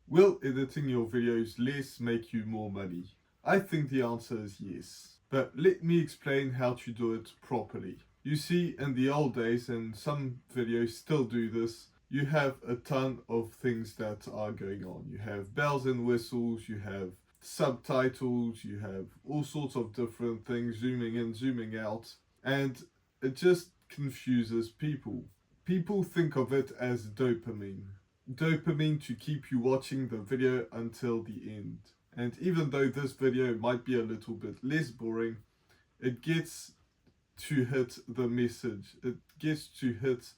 Will editing your videos less make you more money? I think the answer is yes. But let me explain how to do it properly. You see, in the old days, and some videos still do this, you have a ton of things that are going on. You have bells and whistles, you have subtitles, you have all sorts of different things, zooming in, zooming out, and it just confuses people. People think of it as dopamine. Dopamine to keep you watching the video until the end. And even though this video might be a little bit less boring, it gets to hit the message. It gets to hit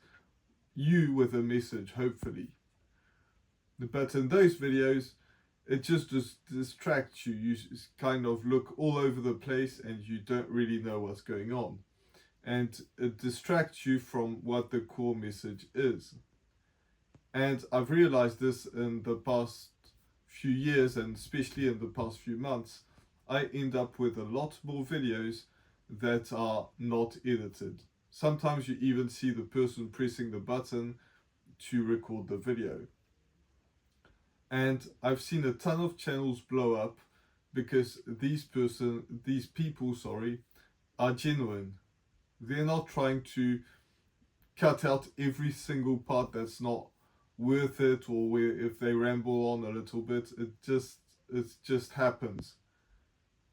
you with a message, hopefully. But in those videos, it just distracts you. You kind of look all over the place and you don't really know what's going on. And it distracts you from what the core message is. And I've realized this in the past few years, and especially in the past few months. I end up with a lot more videos that are not edited. Sometimes you even see the person pressing the button to record the video. And I've seen a ton of channels blow up because these people, are genuine. They're not trying to cut out every single part that's not worth it, or where if they ramble on a little bit, it just happens.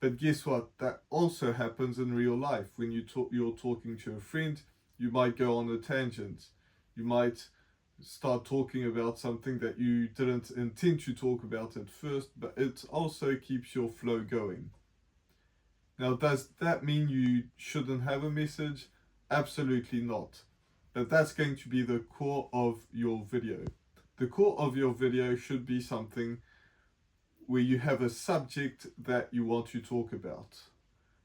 But guess what? That also happens in real life. When you're talking to a friend, you might go on a tangent. You might start talking about something that you didn't intend to talk about at first, but it also keeps your flow going. Now, does that mean you shouldn't have a message? Absolutely not. But that's going to be the core of your video. The core of your video should be something where you have a subject that you want to talk about.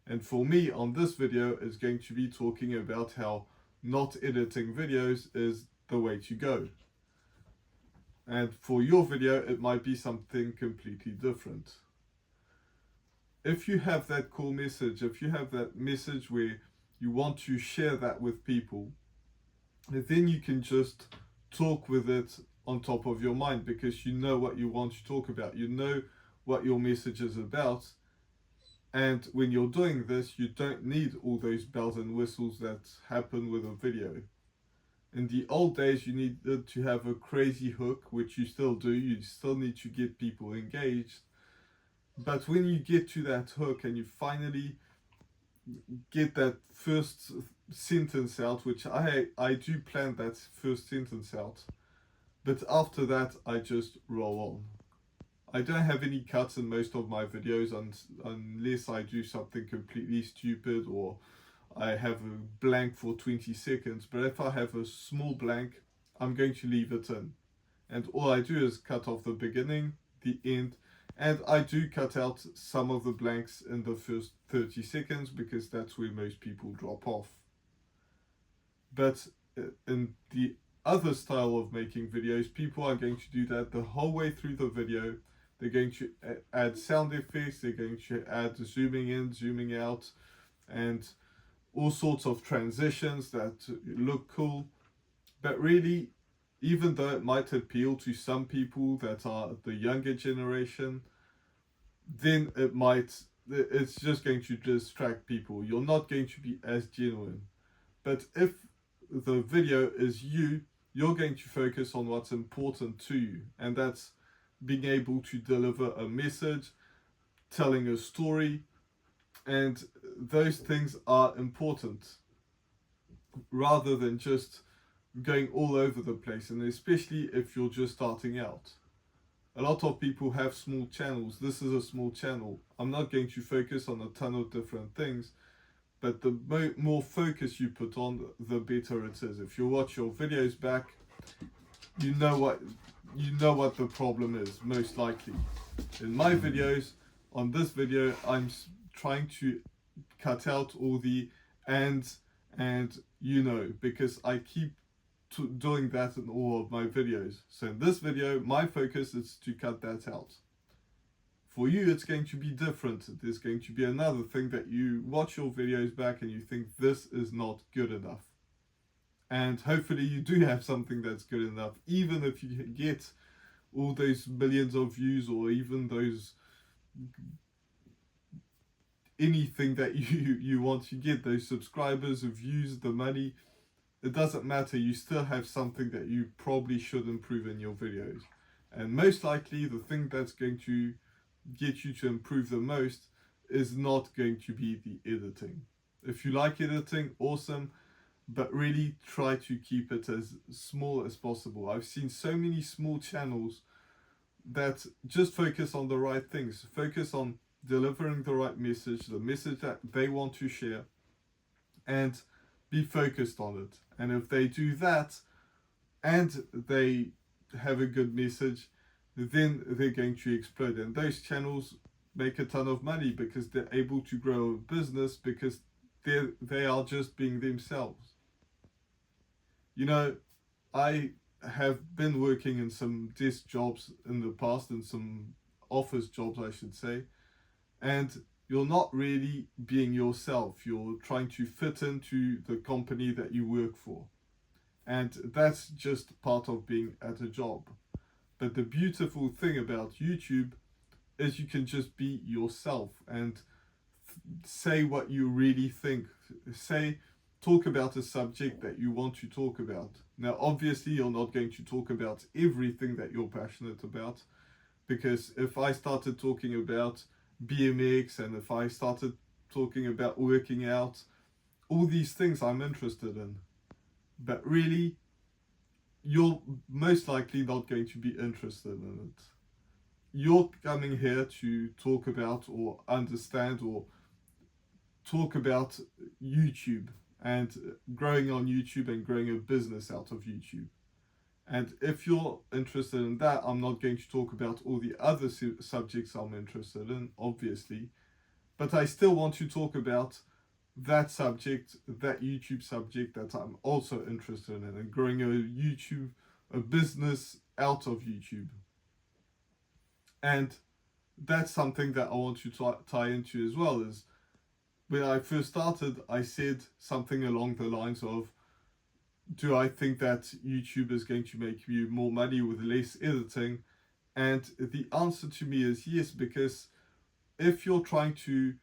And for me, on this video, is going to be talking about how not editing videos is the way to go. And for your video, it might be something completely different. If you have that core message, if you have that message where you want to share that with people, then you can just talk with it on top of your mind, because you know what you want to talk about. You know what your message is about. And when you're doing this, you don't need all those bells and whistles that happen with a video. In the old days, you needed to have a crazy hook, which you still do. You still need to get people engaged. But when you get to that hook and you finally get that first sentence out, which I do plan that first sentence out, but after that I just roll on. I don't have any cuts in most of my videos unless I do something completely stupid or I have a blank for 20 seconds. But if I have a small blank, I'm going to leave it in. And all I do is cut off the beginning, the end, and I do cut out some of the blanks in the first 30 seconds because that's where most people drop off. But in the other style of making videos, people are going to do that the whole way through the video. They're going to add sound effects, they're going to add zooming in, zooming out, and all sorts of transitions that look cool. But really, even though it might appeal to some people that are the younger generation, then it's just going to distract people. You're not going to be as genuine. But if the video is you're going to focus on what's important to you, and that's being able to deliver a message, telling a story, and those things are important rather than just going all over the place, and especially if you're just starting out. A lot of people have small channels. This is a small channel. I'm not going to focus on a ton of different things, but the more focus you put on, the better it is. If you watch your videos back, you know what the problem is, most likely. In my videos, on this video, I'm trying to cut out all the ands and because I keep doing that in all of my videos. So in this video, my focus is to cut that out. For you, it's going to be different. There's going to be another thing that you watch your videos back and you think this is not good enough. And hopefully you do have something that's good enough, even if you get all those millions of views, or even those anything that you want to get, those subscribers, the views, the money, it doesn't matter. You still have something that you probably should improve in your videos. And most likely the thing that's going to get you to improve the most is not going to be the editing. If you like editing, awesome, but really try to keep it as small as possible. I've seen so many small channels that just focus on the right things, focus on delivering the right message, the message that they want to share, and be focused on it. And if they do that and they have a good message, then they're going to explode. And those channels make a ton of money because they're able to grow a business because they are just being themselves. You know, I have been working in some desk jobs in the past, and some office jobs I should say, and you're not really being yourself. You're trying to fit into the company that you work for, and that's just part of being at a job. But the beautiful thing about YouTube is you can just be yourself and say what you really think. Talk about a subject that you want to talk about. Now, obviously, you're not going to talk about everything that you're passionate about, because if I started talking about BMX and if I started talking about working out, all these things I'm interested in, but really, you're most likely not going to be interested in it. You're coming here to talk about or understand or talk about YouTube and growing on YouTube and growing a business out of YouTube. And if you're interested in that, I'm not going to talk about all the other subjects I'm interested in, obviously, but I still want to talk about that subject, that YouTube subject that I'm also interested in, and growing a business out of YouTube. And that's something that I want to tie into as well. Is when I first started, I said something along the lines of, do I think that YouTube is going to make you more money with less editing? And the answer to me is yes, because if you're trying to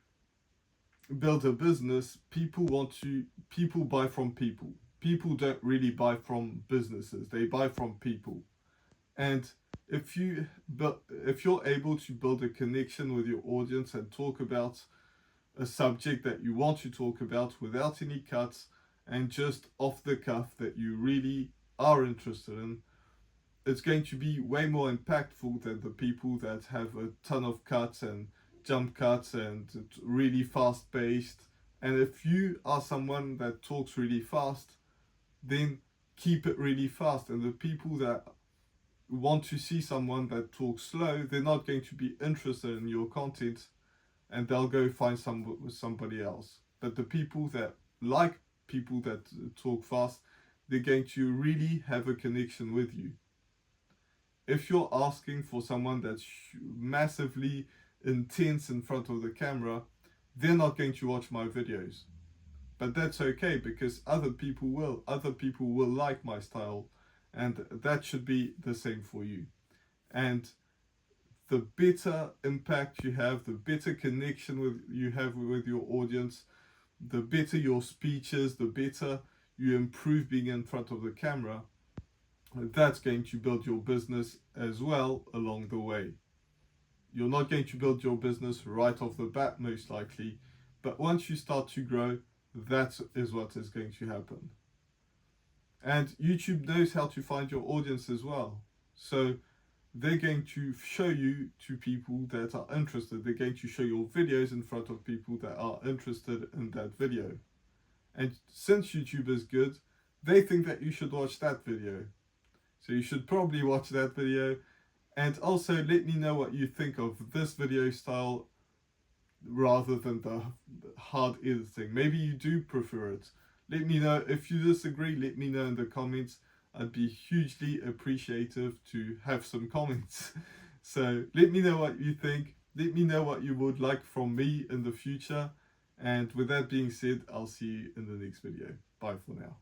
build a business, people buy from people. People don't really buy from businesses, they buy from people. And if you're able to build a connection with your audience and talk about a subject that you want to talk about without any cuts and just off the cuff that you really are interested in, it's going to be way more impactful than the people that have a ton of cuts and jump cuts and really fast paced. And if you are someone that talks really fast, then keep it really fast. And the people that want to see someone that talks slow, they're not going to be interested in your content, and they'll go find somebody else. But the people that like people that talk fast, they're going to really have a connection with you. If you're asking for someone that's massively intense in front of the camera, they're not going to watch my videos. But that's okay, because other people will like my style, and that should be the same for you. And the better impact you have, the better connection you have with your audience, the better your speeches, the better you improve being in front of the camera, that's going to build your business as well along the way. You're not going to build your business right off the bat, most likely, but once you start to grow, that is what is going to happen. And YouTube knows how to find your audience as well. So they're going to show you to people that are interested. They're going to show your videos in front of people that are interested in that video. And since YouTube is good, they think that you should watch that video. So you should probably watch that video. And also let me know what you think of this video style rather than the hard editing. Maybe you do prefer it. Let me know. If you disagree, let me know in the comments. I'd be hugely appreciative to have some comments. So let me know what you think. Let me know what you would like from me in the future. And with that being said, I'll see you in the next video. Bye for now.